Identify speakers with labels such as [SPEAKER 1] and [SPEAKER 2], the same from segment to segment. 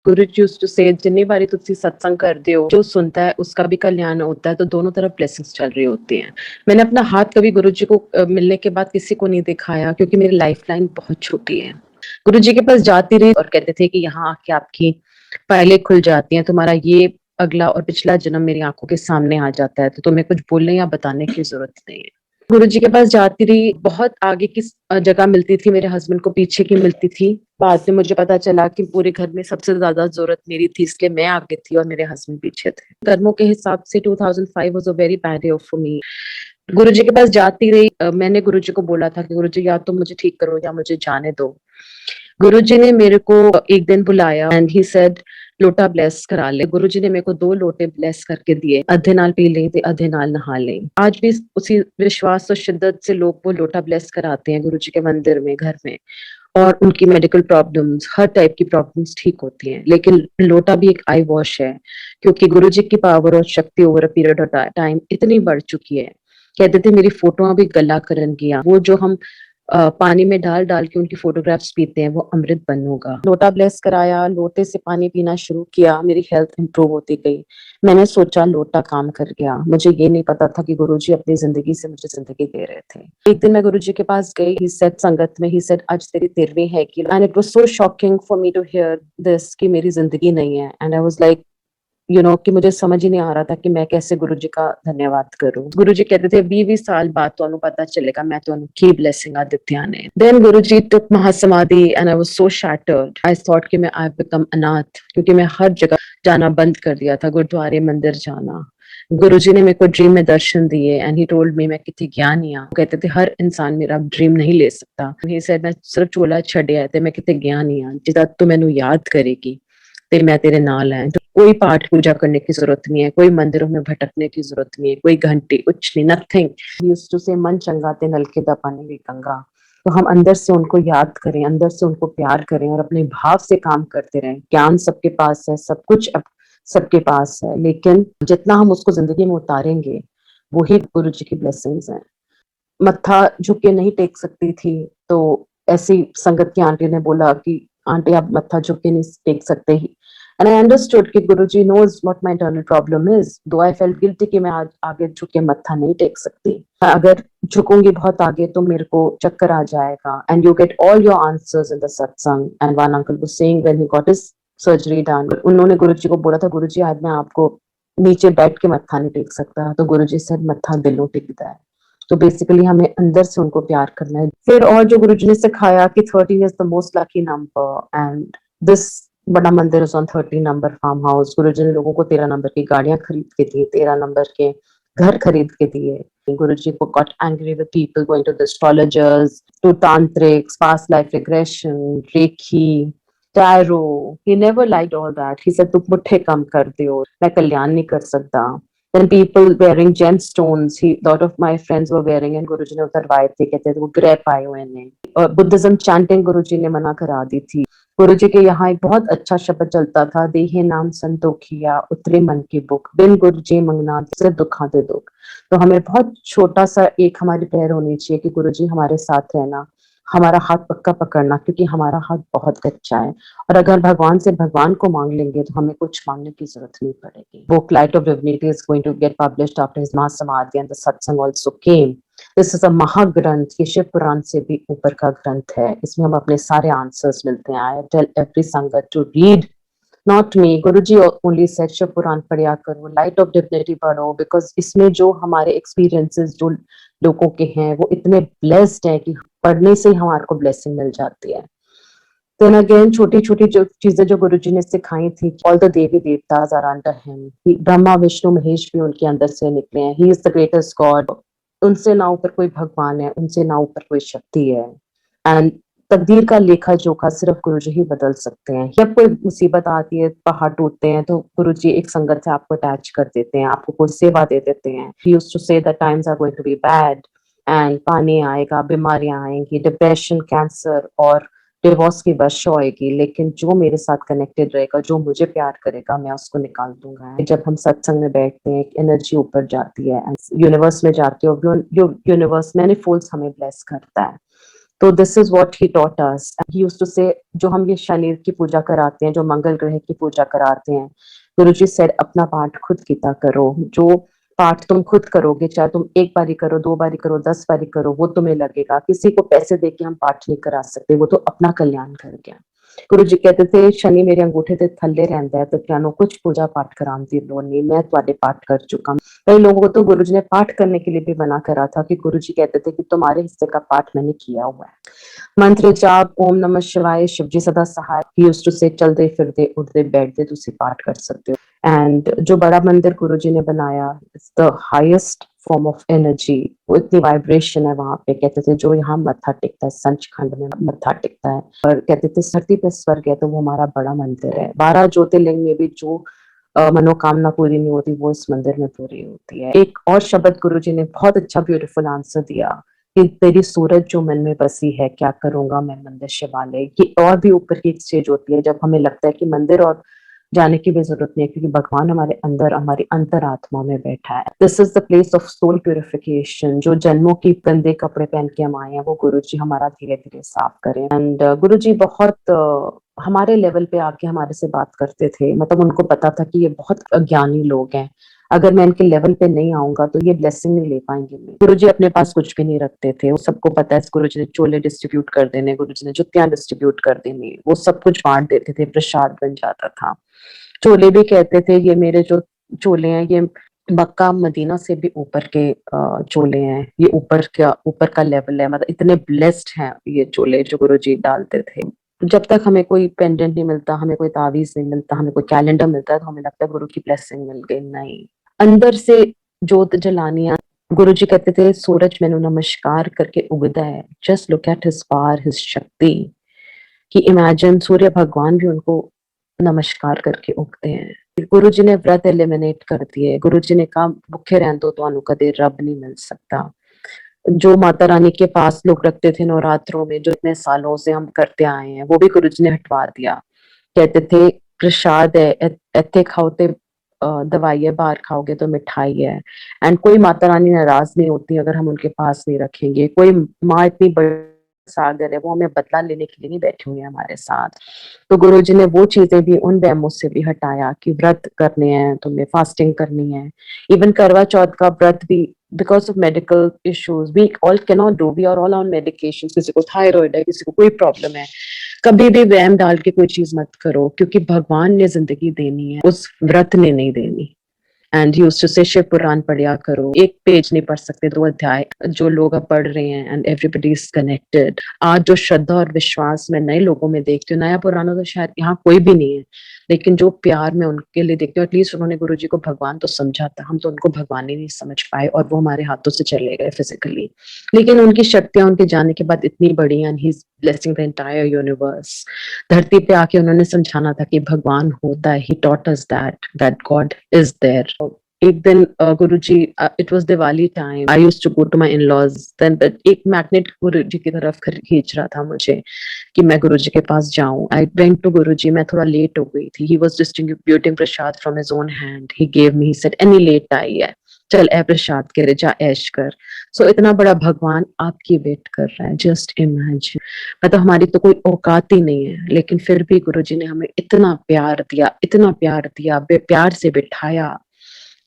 [SPEAKER 1] Guru ji used to से जितनी बारी तुसी सत्संग करते हो, जो सुनता है उसका भी कल्याण होता है, तो दोनों तरफ ब्लेसिंग्स चल रही होती हैं। मैंने अपना हाथ कभी गुरु जी को मिलने के बाद किसी को नहीं दिखाया, क्योंकि मेरी लाइफ लाइन बहुत छोटी है। गुरु जी के पास जाती रही और कहते थे कि यहाँ आके आपकी फाइलें खुल जाती हैं, तुम्हारा ये अगला और पिछला जन्म मेरी आंखों के सामने आ जाता है, तो तुम्हें कुछ बोलने या बताने की जरूरत नहीं है। गुरु जी के पास जाती रही, बहुत आगे की जगह मिलती थी, मेरे हस्बैंड को पीछे की मिलती थी। बाद में मुझे पता चला कि पूरे घर में सबसे ज्यादा जरूरत मेरी थी, इसलिए मैं आगे थी और मेरे हस्बैंड पीछे थे। कर्मों के हिसाब से 2005 was a very bad year for me. गुरु जी के पास जाती रही, मैंने गुरु जी को बोला था कि गुरु जी या तो मुझे ठीक करो या मुझे जाने दो। गुरु जी ने मेरे को एक दिन बुलाया एंड ही सेड लोटा ब्लेस करा ले। गुरु जी ने मेरे को 2 लोटे ब्लेस करके दिए, अधे नाल पी ले ते अधे नाल नहा ले। आज भी उसी विश्वास और शिद्दत से लोग वो लोटा ब्लेस कराते हैं गुरु जी के मंदिर में, घर में, और उनकी मेडिकल प्रॉब्लम्स, हर टाइप की प्रॉब्लम्स ठीक होती हैं। लेकिन लोटा भी एक आई वॉश है, क्योंकि गुरु जी की पावर और शक्ति over a period of time इतनी बढ़ चुकी है। कहते थे मेरी फोटोआं भी गला करन किया, वो जो हम पानी में डाल डाल के उनकी फोटोग्राफ्स पीते हैं, वो अमृत बन होगा। लोटा ब्लेस कराया, लोटे से पानी पीना शुरू किया, मेरी हेल्थ इंप्रूव होती गई। मैंने सोचा लोटा काम कर गया, मुझे ये नहीं पता था कि गुरुजी अपनी जिंदगी से मुझे जिंदगी दे रहे थे। एक दिन मैं गुरुजी के पास गई, ही सेड संगत में, ही सेड आज तेरी 13वीं है कि, and it was so shocking for me to hear this कि मेरी जिंदगी नहीं है। एंड आई वाज लाइक कि मुझे समझ ही नहीं आ रहा था कि मैं कैसे गुरुजी का धन्यवाद करूं। गुरुजी कहते थे 20 साल बाद ਤੁਹਾਨੂੰ पता चलेगा, मैं ਤੁਹਾਨੂੰ की ब्लेसिंग दित्तियां ने। देन गुरुजी took महासमाधि and I was so shattered. I thought कि मैं I become अनाथ, क्योंकि मैं हर जगह जाना बंद कर दिया था, गुरुद्वारे मंदिर जाना। गुरुजी ने मेरे को ड्रीम में दर्शन दिए एंड ही टोल्ड मी मैं कितनी ज्ञानी हूं। कहते थे हर इंसान मेरा ड्रीम नहीं ले सकता। ही सेड मैं सिर्फ चोला छड़िया है ते मैं कितने ज्ञानी हूं, जिदा तू मैनू याद करेगी ते मैं तेरे नाल है। तो कोई पाठ पूजा करने की जरूरत नहीं है, कोई मंदिरों में भटकने की जरूरत नहीं है, कोई घंटी कुछ नहीं, नथिंग। यूज्ड टू से मन चंगा ते नलके दा पानी भी गंगा। तो हम अंदर से उनको याद करें, अंदर से उनको प्यार करें और अपने भाव से काम करते रहें। ज्ञान सबके पास है, सब कुछ अब सबके पास है, लेकिन जितना हम उसको जिंदगी में उतारेंगे वही गुरु जी की ब्लेसिंग्स हैं। मत्था झुक के नहीं टेक सकती थी, तो ऐसी संगत की आंटी ने बोला कि आंटी आप मत्था झुक के नहीं टेक सकते ही। एंड आई अंडरस्टूड कि Guruji knows what my internal problem is, though I felt guilty कि मैं आज आगे झुक के मत्था नहीं टेक सकती। अगर झुकूंगी बहुत आगे तो मेरे को चक्कर आ जाएगा। And you get all your answers in the satsang. And one uncle was saying when he got his surgery done, उन्होंने गुरुजी को बोला था गुरुजी आज मैं आपको नीचे बैठ के मत्था नहीं टेक सकता, तो गुरुजी से मत्था दिलों टिकता है। तो बेसिकली हमें अंदर से उनको प्यार करना है। फिर और जो गुरुजी ने सिखाया कि 13 is the most lucky number and this बड़ा मंदिर is on 13 number farm house. Guruji ने लोगों को 13 नंबर की गाड़ियां खरीद के दी, 13 नंबर के घर खरीद के दिए। गुरुजी को got angry with people going to the astrologers, to tantriks, past life regression, reiki, tarot. He never liked all that. He said तुम पुट्ठे काम करते हो, मैं कल्याण नहीं कर सकता। Then people wearing gemstones, he lot of my friends were wearing, and गुरुजी ने उतरवाए थे, कहते थे वो ग्रे पाए हुए ने। और बुद्धिज्म चैंटिंग गुरुजी ने मना करा दी थी। गुरुजी के यहाँ एक बहुत अच्छा शब्द चलता था, देहे नाम संतोखिया उतरे मन की बुक, बिन गुरुजी मंगना से दुखा दे दुख। तो हमें बहुत छोटा सा एक हमारी प्रेयर होनी चाहिए कि गुरुजी हमारे साथ रहना, हमारा हाथ पक्का पकड़ना, क्योंकि हमारा हाथ बहुत कच्चा है। और अगर भगवान से भगवान को मांग लेंगे तो हमें कुछ मांगने की जरूरत नहीं पड़ेगी। Book Light of Divinity is going to get published after his mahasamadhi and the satsang also came. This is a महाग्रंथ, ये शिव पुराण से भी ऊपर का ग्रंथ है। इसमें हम अपने सारे आंसर्स मिलते हैं। I tell every sangat to read, not me. Guruji only said Shiv Puran पढ़ा करो, लाइट ऑफ डिविनिटी पढ़ो, बिकॉज इसमें जो हमारे एक्सपीरियंसेस जो लोगों के हैं वो इतने ब्लेस्ड है कि पढ़ने से ही हमारे को ब्लेसिंग मिल जाती है। देन अगेन छोटी छोटी जो चीजें जो गुरुजी ने सिखाई थी, ऑल द देवी देवताज are under him. Brahma Vishnu Mahesh भी उनके अंदर से निकले हैं। He is the greatest god. उनसे ना ऊपर कोई भगवान है, उनसे ना ऊपर कोई शक्ति है। एंड तकदीर का लेखा जोखा सिर्फ गुरुजी ही बदल सकते हैं। जब कोई मुसीबत आती है, पहाड़ टूटते हैं, तो गुरुजी एक संगत से आपको अटैच कर देते हैं, आपको कोई सेवा दे देते हैं। He used to say that times are going to be bad and पानी आएगा, बीमारियां आएंगी, डिप्रेशन, कैंसर और डिवोर्स की वर्ष होएगी, लेकिन जो मेरे साथ कनेक्टेड रहेगा, जो मुझे प्यार करेगा, मैं उसको निकाल दूंगा। जब हम सत्संग में बैठते हैं, एक एनर्जी ऊपर जाती है, यूनिवर्स में जाती है, यूनिवर्स मैनी फोल्ड्स हमें ब्लेस करता है। तो this is what he taught us. He used to say, जो हम ये शनि की पूजा कराते हैं, जो मंगल ग्रह की पूजा कराते हैं, गुरुजी सेड अपना पाठ खुद किया करो। जो पाठ तुम खुद करोगे, चाहे तुम एक बारी करो, 2 बारी करो, 10 बारी करो, वो तुम्हें लगेगा। किसी को पैसे देके हम पाठ नहीं करा सकते, वो तो अपना कल्याण कर गया। गुरुजी कहते थे शनि मेरे अंगूठे ते थल्ले रहंदा है, तो त्यानू कुछ पूजा पाठ कराने की लोड़ नहीं, मैं ਤੁਹਾਡੇ पाठ कर चुका हूं। कई लोगों को तो गुरुजी ने पाठ करने के लिए भी मना करा था, कि गुरुजी कहते थे कि तुम्हारे हिस्से का पाठ मैंने किया हुआ है। मंत्र जाप ओम नमः शिवाय, शिवजी सदा सहाय, यूज्ड टू से चलते फिरते उठते बैठते तुसी पाठ कर सकते हो। एंड जो बड़ा मंदिर गुरुजी ने बनाया, it's the highest form of energy, वो इतनी वाइब्रेशन है वहां पे। कहते थे जो यहाँ मत्था टेकता है, सचखंड में मत्था टेकता है, और कहते थे धरती पे स्वर्ग है, तो वो हमारा बड़ा मंदिर है। 12 ज्योतिर्लिंग में भी जो मनोकामना पूरी नहीं होती, वो इस मंदिर में पूरी होती है। एक और शब्द गुरुजी ने बहुत अच्छा ब्यूटीफुल आंसर दिया, कि तेरी सूरज जो मन में बसी है, क्या करूंगा मैं मंदिर शिवालय। ये और भी ऊपर की एक स्टेज होती है, जब हमें लगता है कि मंदिर और जाने की भी जरूरत नहीं है, क्योंकि भगवान हमारे अंदर, हमारी अंतरात्मा में बैठा है। This is the place of soul purification. जो जन्मों की गंदे कपड़े पहन के हम आए हैं, वो गुरुजी हमारा धीरे धीरे साफ करें। एंड गुरुजी बहुत हमारे लेवल पे आके हमारे से बात करते थे। मतलब उनको पता था कि ये बहुत अज्ञानी लोग हैं, अगर मैं इनके लेवल पे नहीं आऊंगा तो ये ब्लेसिंग नहीं ले पाएंगे। गुरुजी अपने पास कुछ भी नहीं रखते थे, वो सबको पता है। गुरुजी ने चोले डिस्ट्रीब्यूट कर देने, गुरुजी ने जुतियां डिस्ट्रीब्यूट कर देनी, वो सब कुछ बांट देते थे, प्रसाद बन जाता था। चोले भी कहते थे ये मेरे जो चोले हैं, ये मक्का मदीना से भी ऊपर के चोले हैं, ये ऊपर का लेवल है। मतलब इतने ब्लेस्ड हैं ये चोले जो गुरुजी डालते थे। जब तक हमें कोई पेंडेंट नहीं मिलता, हमें कोई तावीज नहीं मिलता, हमें कोई कैलेंडर मिलता है, तो हमें लगता है गुरु की ब्लेसिंग मिल गई। नहीं, अंदर से जोत जलानी है। गुरु जी कहते थे सूरज मैंने नमस्कार करके उगता है, just look at his power, his शक्ति। कि इमेजिन सूर्य भगवान भी उनको नमस्कार करके उगते हैं। गुरु जी ने व्रत एलिमिनेट कर दिए। गुरु जी ने कहा भूखे रहने दो, तो कदे रब नहीं मिल सकता। जो माता रानी के पास लोग रखते थे नवरात्रों में, जो इतने सालों से हम करते आए हैं, वो भी गुरु जी ने हटवा दिया। कहते थे प्रसाद है, इत्थे खाओ ते दवाई है, बाहर खाओगे तो मिठाई है। एंड कोई माता रानी नाराज नहीं होती अगर हम उनके पास नहीं रखेंगे। कोई माँ इतनी बड़ी सागर है, वो हमें बदला लेने के लिए नहीं बैठी हुई है हमारे साथ। तो गुरु जी ने वो चीजें भी उन वहमों से भी हटाया, कि व्रत करने हैं, तुम्हें फास्टिंग करनी है। इवन करवा चौथ का व्रत भी, because of medical issues, we all can not do, we are all on medication. किसी को थायराइड है, किसी को कोई प्रॉब्लम है, कभी भी वहम डाल के कोई चीज मत करो, क्योंकि भगवान ने जिंदगी देनी है, उस व्रत ने नहीं देनी। एंड यूज्ड टू से शिव पुराण पढ़िया करो। एक पेज नहीं पढ़ सकते, 2 अध्याय जो लोग अब पढ़ रहे हैं, एंड एवरीबडी इज कनेक्टेड। आज जो श्रद्धा और विश्वास मैं नए लोगों में देखती हूँ, नया पुराना तो शायद यहाँ कोई भी नहीं है, लेकिन जो प्यार मैं उनके लिए देखती हूँ, एटलीस्ट उन्होंने गुरु जी को भगवान तो समझा था, हम तो उनको भगवान ही नहीं समझ पाए, और वो हमारे हाथों से चले गए फिजिकली। लेकिन उनकी शक्तियां उनके जाने के बाद इतनी बड़ी, and he is blessing the entire universe. धरती पे आके उन्होंने समझाना था कि भगवान होता है, he taught us that God is there. एक दिन Guruji, it was Diwali time, I used to go to my in-laws, then एक मैग्नेट गुरुजी की तरफ खींच रहा था मुझे, कि मैं गुरुजी के पास जाऊं। I went to Guruji. मैं थोड़ा लेट हो गई थी। He was distributing prasad from his own hand. He gave me, he said एनी लेट आई है, चल ए प्रसाद के रे, जा ऐश कर। सो इतना बड़ा भगवान आपकी वेट कर रहा है, जस्ट इमेजिन। मतलब हमारी तो कोई औकात ही नहीं है, लेकिन फिर भी गुरुजी ने हमें इतना प्यार दिया, इतना प्यार दिया, प्यार से बिठाया,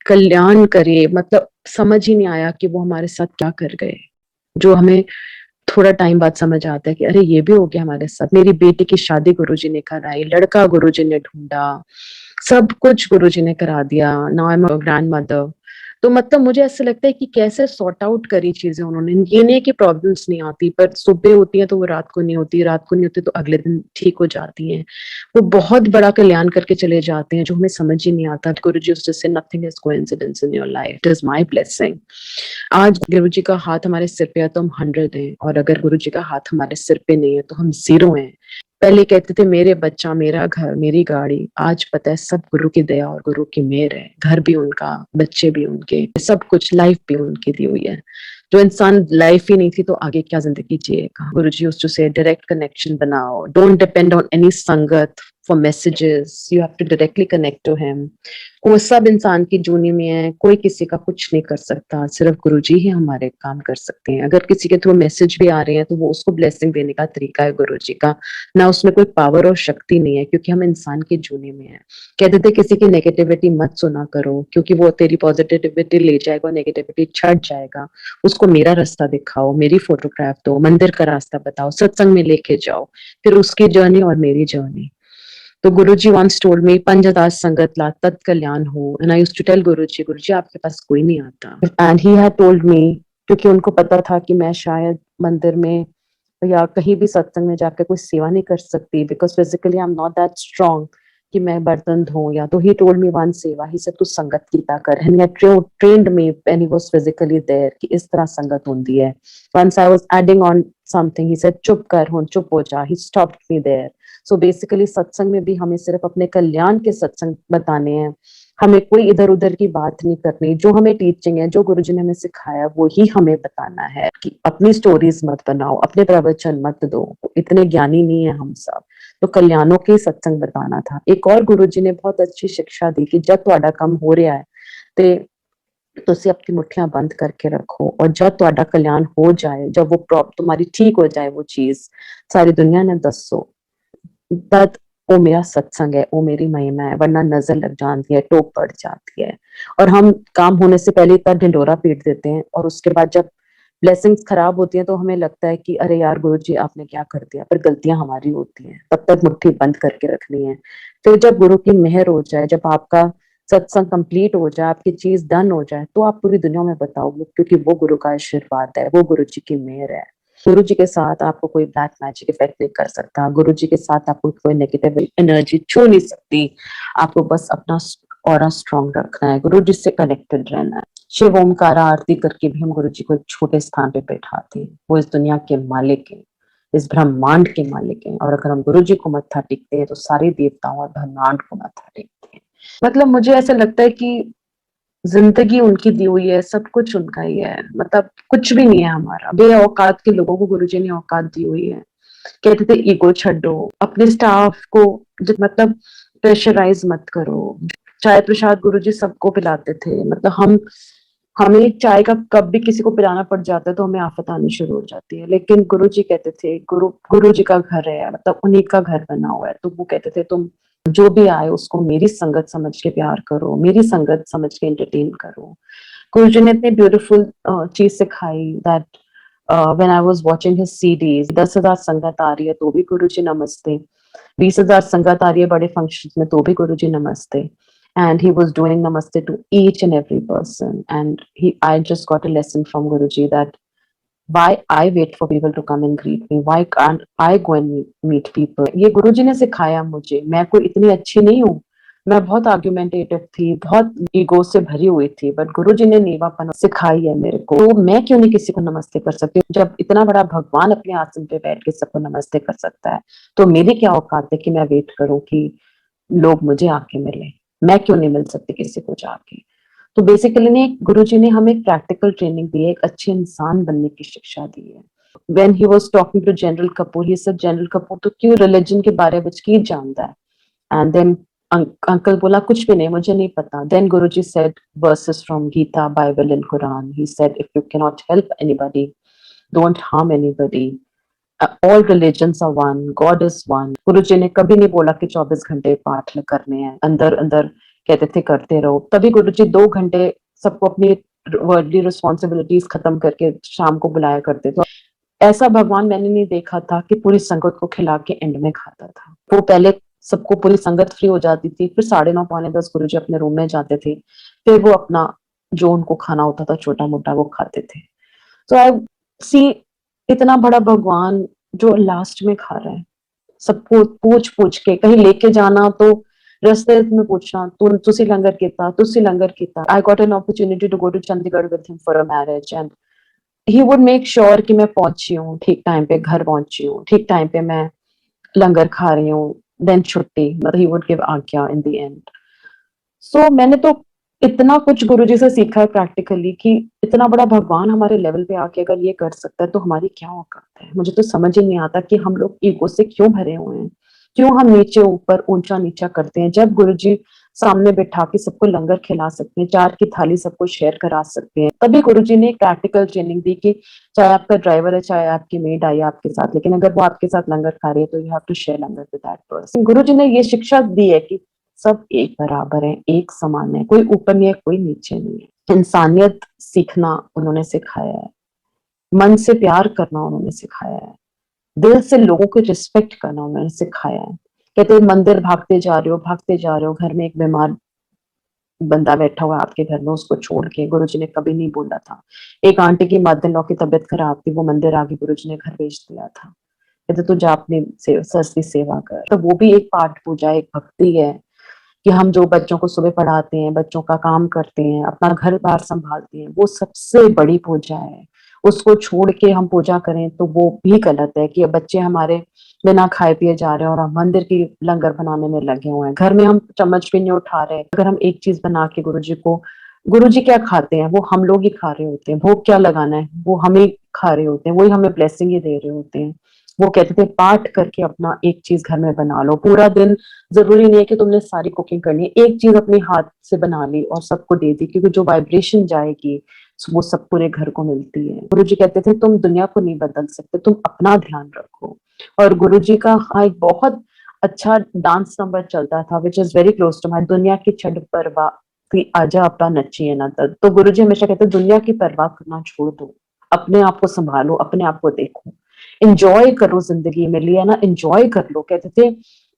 [SPEAKER 1] कल्याण करे। मतलब समझ ही नहीं आया कि वो हमारे साथ क्या कर गए, जो हमें थोड़ा टाइम बाद समझ आता है कि अरे ये भी हो गया हमारे साथ। मेरी बेटी की शादी गुरुजी ने कराई, लड़का गुरुजी ने ढूंढा, सब कुछ गुरुजी ने करा दिया। Now I am a grand mother. तो मतलब मुझे ऐसा लगता है कि कैसे सॉर्ट आउट करी चीजें उन्होंने। ये नहीं कि प्रॉब्लम्स नहीं आती, पर सुबह होती है तो वो रात को नहीं होती, रात को नहीं होती तो अगले दिन ठीक हो जाती हैं। वो बहुत बड़ा कल्याण करके चले जाते हैं, जो हमें समझ ही नहीं आता। गुरु जी उससे से nothing is coincidence in your life, it is my blessing. आज गुरु जी का हाथ हमारे सिर पे है तो हम 100 हैं, और अगर गुरु जी का हाथ हमारे सिर पे नहीं है तो हम 0 हैं। पहले कहते थे मेरे बच्चा, मेरा घर, मेरी गाड़ी। आज पता है सब गुरु की दया और गुरु की मेहर है। घर भी उनका, बच्चे भी उनके, सब कुछ, लाइफ भी उनकी दी हुई है। जो इंसान लाइफ ही नहीं थी तो आगे क्या जिंदगी जिएगा। गुरु जी यूज्ड टू से डायरेक्ट कनेक्शन बनाओ, डोंट डिपेंड ऑन एनी संगत, for messages, you have to directly connect to him. वो सब इंसान की जूनी में है, कोई किसी का कुछ नहीं कर सकता, सिर्फ गुरुजी ही हमारे काम कर सकते हैं। अगर किसी के थ्रू मैसेज भी आ रहे हैं तो वो उसको ब्लेसिंग देने का तरीका है गुरुजी का, ना उसमें कोई पावर और शक्ति नहीं है, क्योंकि हम इंसान की जूनी में है। कहते थे किसी की नेगेटिविटी मत सुना करो, क्योंकि वो तेरी पॉजिटिविटी ले जाएगा, नेगेटिविटी छट जाएगा। उसको मेरा रास्ता दिखाओ, मेरी फोटोग्राफ दो, मंदिर का रास्ता बताओ, सत्संग में लेके जाओ, फिर उसकी जर्नी और मेरी जर्नी। तो गुरुजी once told me पंचदास संगत ला तत् कल्याण हो, and I used to tell गुरुजी, गुरुजी आपके पास कोई नहीं आता। And he had told me, क्योंकि उनको पता था कि मैं शायद मंदिर में या कहीं भी सत्संग में जाकर कोई सेवा नहीं कर सकती, because physically I'm not that strong कि मैं बर्तन धोऊं, या तो he told me one सेवा, he said तू संगत कीता कर, and he had trained me when he was physically there कि इस तरह संगत होती है। Once I was adding on something, he said चुप कर, हुन चुप हो जा, he stopped me there। So basically सत्संग में भी हमें सिर्फ अपने कल्याण के सत्संग बताने हैं, हमें कोई इधर उधर की बात नहीं करनी। जो हमें टीचिंग है, जो गुरुजी ने हमें सिखाया, वो ही हमें बताना है कि अपनी स्टोरीज मत बनाओ, अपने प्रवचन मत दो, इतने ज्ञानी नहीं है हम सब। तो कल्याणों के सत्संग बताना था। एक और गुरुजी ने बहुत अच्छी शिक्षा दी कि जब ਤੁਹਾਡਾ ਕੰਮ हो रहा है ਤੇ ਤੁਸੀਂ अपनी मुठ्ठियां बंद करके रखो, और जब ਤੁਹਾਡਾ कल्याण हो जाए, जब वो प्रॉब्लम तुम्हारी ठीक हो जाए, वो चीज सारी दुनिया ने दसो, तद वो मेरा सत्संग है, वो मेरी महिमा है। वरना नजर लग जाती है, टोक पड़ जाती है, और हम काम होने से पहले इतना ढिंडोरा पीट देते हैं, और उसके बाद जब ब्लेसिंग्स खराब होती हैं तो हमें लगता है कि अरे यार गुरुजी आपने क्या कर दिया, पर गलतियां हमारी होती हैं। तब तक मुट्ठी बंद करके रखनी है। फिर जब गुरु की मेहर हो जाए, जब आपका सत्संग कंप्लीट हो जाए, आपकी चीज डन हो जाए, तो आप पूरी दुनिया में बताओगे, क्योंकि वो गुरु का आशीर्वाद है, वो गुरु जी की मेहर है। गुरु जी के साथ आपको कोई ब्लैक मैजिक इफेक्ट नहीं कर सकता, गुरु जी के साथ आपको कोई नेगेटिव एनर्जी छू नहीं सकती। आपको बस अपना ऑरा स्ट्रॉन्ग रखना है, गुरु जी से कनेक्टेड रहना है। शिव ओमकार आरती करके भी हम गुरु जी को एक छोटे स्थान पे बैठाते हैं। वो इस दुनिया के मालिक है, इस ब्रह्मांड के मालिक हैं, और अगर हम गुरु जी को मत्था टेकते हैं तो सारे देवताओं और ब्रह्मांड को मत्था टेकते हैं। मतलब मुझे ऐसा लगता है कि जिंदगी उनकी दी हुई है, सब कुछ उनका ही है, मतलब कुछ भी नहीं है हमारा। बेऔकात के लोगों को गुरुजी ने औकात दी हुई है। कहते थे ईगो छड्डो, अपने स्टाफ को मतलब प्रेशराइज मत करो। चाय प्रसाद गुरुजी सबको पिलाते थे, मतलब हमें चाय का कप भी किसी को पिलाना पड़ जाता है तो हमें आफत आनी शुरू हो जाती है। लेकिन गुरुजी कहते थे, गुरु जी का घर है, मतलब उन्हीं का घर बना हुआ है, तो वो कहते थे तुम जो भी आए उसको मेरी संगत समझ के प्यार करो, मेरी संगत समझ के एंटरटेन करो। गुरुजी ने इतनी ब्यूटीफुल चीज सिखाई that when I was watching his CDs, 10,000 संगत आ रही है तो भी गुरुजी नमस्ते, 20,000 संगत आ रही है बड़े फंक्शन में तो भी गुरुजी नमस्ते। And he was doing namaste to each and every person, and I just got a lesson from Guruji that why I wait for people to come and greet me, why can't I go and meet people। ये गुरुजी ने सिखाया मुझे। मैं कोई इतनी अच्छी नहीं हूँ, मैं बहुत आर्ग्यूमेंटेटिव थी, बहुत ईगो से भरी हुई थी, बट गुरुजी ने नीवापन सिखाई है मेरे को। तो मैं क्यों नहीं किसी को नमस्ते कर सकती? जब इतना बड़ा भगवान अपने आसन पे बैठ के सबको नमस्ते कर सकता है, तो मेरी क्या औकात है कि मैं वेट करूं कि लोग मुझे आके मिले? मैं क्यों नहीं मिल सकती किसी को जाके? तो बेसिकली ने गुरुजी ने हमें एक प्रैक्टिकल ट्रेनिंग दी है, एक अच्छे इंसान बनने की शिक्षा दी है। When he was talking to General Kapoor, he said, General Kapoor तो क्यों रिलीजन के बारे में की जानता है? And then अंकल बोला कुछ भी नहीं, मुझे नहीं पता। Then Guruji said verses from Gita, Bible and Quran. He said, if you cannot help anybody, don't harm anybody. All religions are one, God is one। गुरुजी ने कभी नहीं बोला कि 24 घंटे पाठ करने हैं, अंदर अंदर कहते थे करते रहो। तभी गुरुजी 2 घंटे सबको अपनी वर्ल्डली रिस्पॉन्सिबिलिटीज खत्म करके शाम को बुलाया करते थे। ऐसा भगवान मैंने नहीं देखा था कि पूरी संगत को खिला के एंड में खाता था। वो पहले सबको पूरी संगत फ्री हो जाती थी, फिर 9:30 पौने 10 गुरुजी अपने रूम में जाते थे, फिर वो अपना जो उनको खाना होता था छोटा मोटा वो खाते थे। तो आई सी इतना बड़ा भगवान जो लास्ट में खा रहा है, सबको पूछ पूछ के कहीं लेके जाना, तो रास्ते में पूछना तुसी लंगर कीता। I got an opportunity to go to Chandigarh with him for a marriage, and he would make sure कि मैं पहुंची हूँ ठीक टाइम पे, घर पहुंची हूँ ठीक टाइम पे, मैं लंगर खा रही हूँ, देन छुट्टी, मतलब ही वुड गिव आज्ञा इन द एंड। सो मैंने तो इतना कुछ गुरुजी से सीखा है प्रैक्टिकली कि इतना बड़ा भगवान हमारे लेवल पे आके अगर ये कर सकता है तो हमारी क्या औकात है। मुझे तो समझ ही नहीं आता कि हम लोग ईगो से क्यों भरे हुए हैं। क्यों हम नीचे ऊपर, ऊंचा नीचा करते हैं, जब गुरुजी सामने बैठा के सबको लंगर खिला सकते हैं, 4 की थाली सबको शेयर करा सकते हैं। तभी गुरुजी ने एक प्रैक्टिकल ट्रेनिंग दी कि चाहे आपका ड्राइवर है, चाहे आपकी मेड आई है आपके साथ, लेकिन अगर वो आपके साथ लंगर खा रही है तो you have to share langar with that person. Guruji ने ये शिक्षा दी है कि सब एक बराबर है, एक समान है, कोई ऊपर नहीं है, कोई नीचे नहीं है। इंसानियत सीखना उन्होंने सिखाया है, मन से प्यार करना उन्होंने सिखाया है, दिल से लोगों को रिस्पेक्ट करना उन्होंने सिखाया है। कहते हैं मंदिर भागते जा रहे हो, घर में एक बीमार बंदा बैठा हुआ है आपके घर में, उसको छोड़ के गुरुजी ने कभी नहीं बोला था। एक आंटी की मदर-इन-लॉ की तबीयत खराब थी, वो मंदिर आके गुरुजी ने घर भेज दिया था। कहते तू जा अपनी सस की सेवा कर। तो वो भी एक पाठ पूजा, एक भक्ति है कि हम जो बच्चों को सुबह पढ़ाते हैं, बच्चों का काम करते हैं, अपना घर-बार संभालते हैं, वो सबसे बड़ी पूजा है। उसको छोड़ के हम पूजा करें तो वो भी गलत है कि अब बच्चे हमारे बिना खाए पिए जा रहे हैं और हम मंदिर की लंगर बनाने में लगे हुए हैं। घर में हम चम्मच भी नहीं उठा रहे। अगर हम एक चीज़ बना के गुरुजी क्या खाते हैं? वो हम लोग ही खा रहे होते हैं। भोग क्या लगाना है? वो हम ही खा रहे होते हैं। वही हमें ब्लेसिंग ही दे रहे होते हैं। वो कहते थे पाठ करके अपना एक चीज़ घर में बना लो। पूरा दिन ज़रूरी नहीं है कि तुमने सारी कुकिंग करनी है। एक चीज़ अपने हाथ से बना ली और सबको दे दी, क्योंकि जो वाइब्रेशन जाएगी वो सब पूरे घर को मिलती है। गुरुजी कहते थे तुम दुनिया को नहीं बदल सकते, तुम अपना ध्यान रखो। और गुरुजी का हाँ एक बहुत अच्छा डांस नंबर चलता था which is very close to my, दुनिया की छड़ परवाह कि आजा अपना नचिए ना तब। तो गुरुजी हमेशा कहते दुनिया की परवाह करना छोड़ दो, अपने आप को संभालो, अपने आप को देखो, एंजॉय करो जिंदगी में, लिया ना एंजॉय कर लो। कहते थे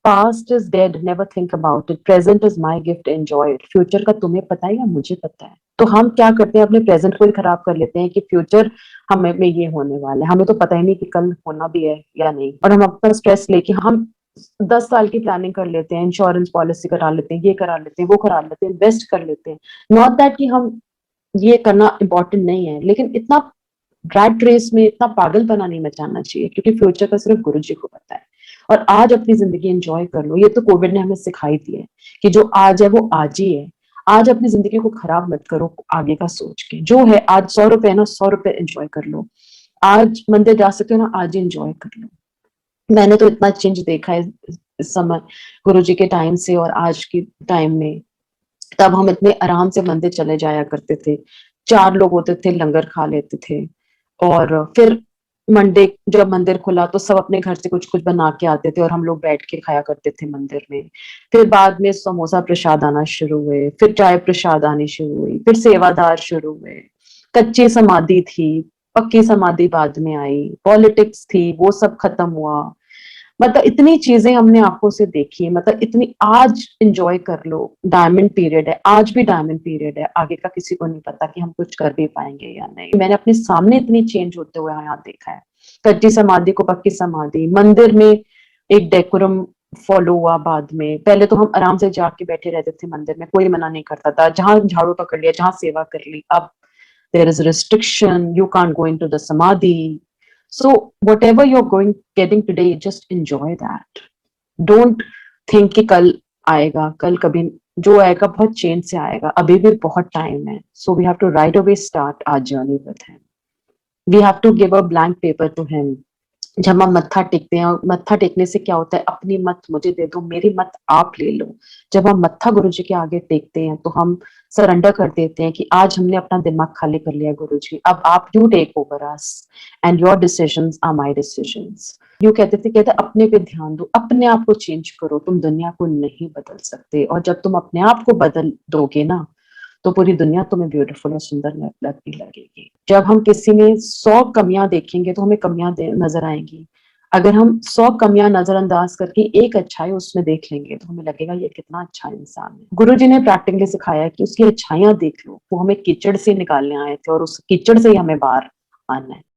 [SPEAKER 1] past is dead, never think about it, present is my gift, enjoy it. Future का तुम्हें पता है या मुझे पता है? तो हम क्या करते हैं, अपने प्रेजेंट को ही खराब कर लेते हैं कि फ्यूचर हमें में ये होने वाला है, हमें तो पता ही नहीं कि कल होना भी है या नहीं। और हम अपना स्ट्रेस लेके हम 10 साल की प्लानिंग कर लेते हैं, इंश्योरेंस पॉलिसी करा लेते हैं, ये करा लेते हैं, वो करा लेते हैं, इन्वेस्ट कर लेते हैं। नॉट दैट कि हम ये करना इम्पोर्टेंट नहीं है, लेकिन इतना रैट रेस में इतना पागलपना नहीं मचाना चाहिए, क्योंकि फ्यूचर का सिर्फ गुरुजी को पता है। और आज अपनी जिंदगी एंजॉय कर लो, ये तो कोविड ने हमें सिखाई दी है कि जो आज है वो आज ही है। आज अपनी जिंदगी को खराब मत करो आगे का सोच के। जो है आज 100 रुपए है ना, 100 रुपए एंजॉय कर लो। आज मंदिर जा सकते हो ना, आज ही एंजॉय कर लो। मैंने तो इतना चेंज देखा है इस समय गुरुजी के टाइम से और आज के टाइम में। तब हम इतने आराम से मंदिर चले जाया करते थे, 4 लोग होते थे, लंगर खा लेते थे। और फिर मंडे जब मंदिर खुला तो सब अपने घर से कुछ-कुछ बना के आते थे और हम लोग बैठ के खाया करते थे मंदिर में। फिर बाद में समोसा प्रसाद आना शुरू हुए, फिर चाय प्रसाद आनी शुरू हुई, फिर सेवादार शुरू हुए। कच्ची समाधि थी, पक्की समाधि बाद में आई, पॉलिटिक्स थी, वो सब खत्म हुआ। मतलब इतनी चीजें हमने आंखों से देखी, मतलब इतनी आज एंजॉय कर लो। डायमंड पीरियड है, आज भी डायमंड पीरियड है, आगे का किसी को नहीं पता कि हम कुछ कर भी पाएंगे या नहीं। मैंने अपने सामने इतनी चेंज होते हुए यहाँ देखा है, कच्ची समाधि को पक्की समाधि। मंदिर में एक डेकोरम फॉलो हुआ बाद में। पहले तो हम आराम से जाके बैठे रहते थे मंदिर में, कोई मना नहीं करता था, जहां झाड़ू पकड़ लिया, जहां सेवा कर ली। अब there is a restriction, you can't go into the samadhi. So whatever you're getting today, just enjoy that. Don't think कि कल आएगा, कल कभी जो आएगा बहुत चेंज से आएगा, अभी भी बहुत टाइम है। So we have to right away start our journey with him. We have to give a blank paper to him. जब हम मत्था टेकते हैं, और मत्था टेकने से क्या होता है, अपनी मत मुझे दे दो, मेरी मत आप ले लो। जब हम मत्था गुरुजी के आगे टेकते हैं तो हम सरेंडर कर देते हैं कि आज हमने अपना दिमाग खाली कर लिया गुरुजी, अब आप you take over us and your decisions are my decisions. You कहते अपने पे ध्यान दो, अपने आप को चेंज करो, तुम दुनिया को नहीं बदल सकते। और जब तुम अपने आप को बदल दोगे ना, तो पूरी दुनिया तुम्हें ब्यूटीफुल और सुंदर लगने लगेगी। जब हम किसी में 100 कमियां देखेंगे तो हमें कमियां नजर आएंगी। अगर हम 100 कमियां नजरअंदाज करके एक अच्छाई उसमें देख लेंगे तो हमें लगेगा ये कितना अच्छा इंसान है। गुरुजी ने प्रैक्टिकली सिखाया कि उसकी अच्छाइयां देख लो, वो हमें कीचड़ से निकालने आए थे और उस कीचड़ से ही हमें बाहर आना है।